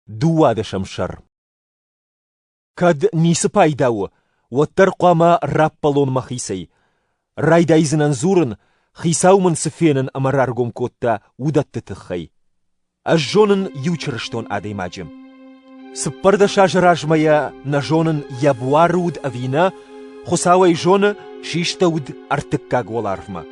دواد شمشر كد نيس بايداو وترقما رابلون مخيسي رايدا إذن زورن خيساو من سفينن أمرارغم كوتا ودت تخي الجونن يوچرشتون آدي ماجم سپرد شاجراج ميا نجونن يبوارود أفينا خساوي جون شيشتود أرتكاق والارفما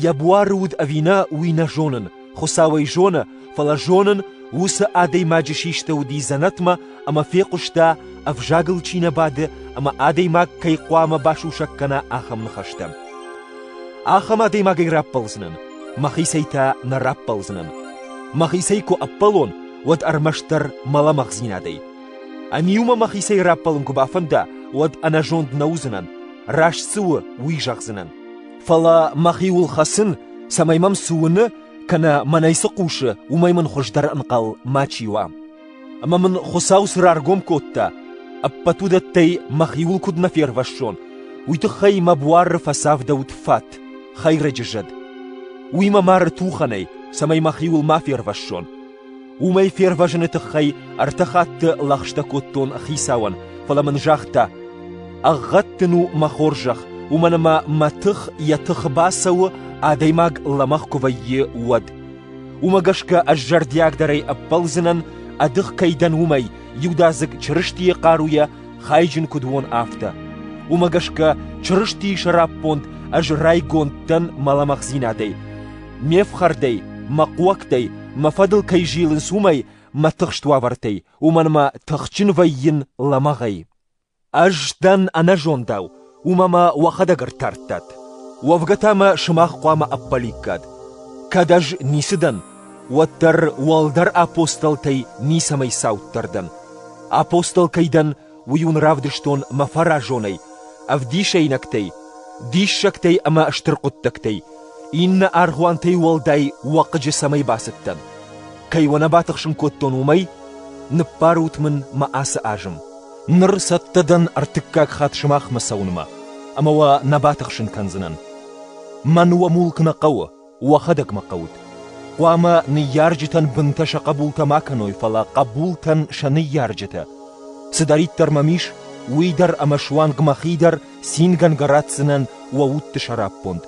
يبوارود أفينا وينا جونن خساوي جون فلا جونن وسا آدي ماجي شيشتودي زنتما أما فيقشتا أفجاقل چينا بعد أما آدي ماج كي قوام باشو شكنا آخم نخشتم آخم آدي ماجي رابلزنن مخيسيتا نرابلزنن مخيسيكو أبلون ود أرمشتر ملا مخزين آدي أنيوما مخيسي رابلنكو بافندا ود أنا جوند نوزنن راش سو ويجاغزنن فلا مخيول خسن سمايمم سون كنا منايسقوش ومايمن خشدر انقل ماتشيوا أما من خساو سرارغوم كوتا أبتودتي مخيول كدنا فيرفشون ويتخي مبوار فساف داود فات خير ججد ويما مار توخني سماي مخيول ما فيرفشون وما فيرفشن تخي ارتخات لخشتا كوتون خيساون فلا من جاختا أغتنو مخورجخ ومنما ما تخ يتخ باسو آديماغ لمخ كوفي ود ومغشكا أجر دياغ داري أبلزنن أدخ كيدن ومي يودازق چرشتي قارويا خايجن كدوون آفتا ومغشكا چرشتي شراب بوند أجراي غونتن مالا مخزينا دي ميفخر دي مقوك دي مفضل كيجيلن سومي ما تخشتوا ورتي ومنما تخشن فيين لمغي أجدن أنا جون داو وماما وخدقر تارتات وفقتاما شماخ قواما أباليكاد كاداج نيسدن وتر والدر أبوستل تي نيسامي ساوتردن أبوستل كيدن ويون رافدشتون مفراجوني أفديشينكتي ديشكتي أما أشترقتكتي إن أرغوانتي والداي وقج سمي باستن كي ونباتخشن كوتون ومي نباروت من مآس آجم نرستدن أرتكاك خات شماخ مساونما أما ونباتخشن كنزنن من ومولك نقوة وخدك مقود وما نيارجتن بنتش قبولتا ماكنوي فلا قبولتن شنيارجتا سداريت ترمميش ويدر أمشوانغ مخيدر سينغن غراتسنن ووت شراب بوند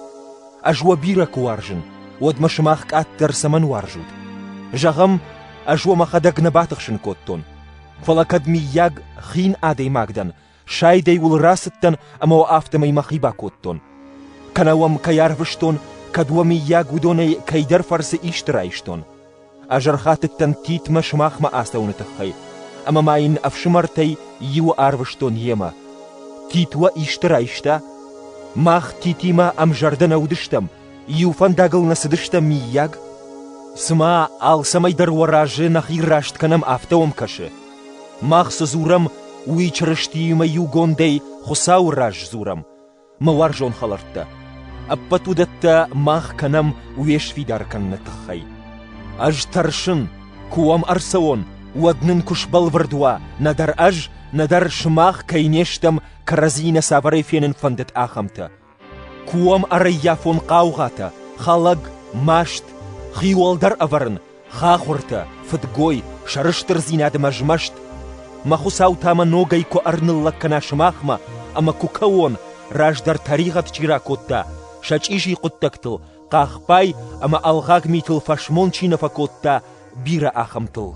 أجوا بيرك وارجن ود مشماخك أتر سمن وارجود جغم أجوا مخدك نباتخشن كوتون فلا كدمياغ خين آدي ماغدن شايدي والراستن أما وآفتمي مخيبا كوتون كناوم كيارفشتون كدومي ياغودوني كيدر فرس إشترايشتون أجرخات التنتيت مشماخ ما آستون تخي أما ماين أفشمرتي يو آرفشتون يما تيتوا إشترايشتا ماخ تيتيما أم جردنا ودشتم يو فنداغل نسدشتم مياغ سما آل سمايدر وراجي نخير راشت كنم آفتوم كشه ماخ سزورم ويچرشتيما يو غوندي خساو راج زورم موارجون خلرتا أبتودتا ماخ كنم ويش في داركن نتخي أجترشن كوام أرسون ودنن كشبال وردوا ندر ندر شماخ كينيشتم كرزين سافري فينن فندت آخمتا كوام أريافون قاوغاتا خالق ماشت خيوال در أفرن خاخورتا فتقوي شرشتر زيناد مجمشت ما خساو تاما نوغي كو أرنل لكنا شماخما أما كوكوون راج در تاريخة چيرا كوتا شاچ إيشي قدتكتل قاخ باي أما ألغاق ميتل فاشمون چينا فكوتا بيرا آخمتل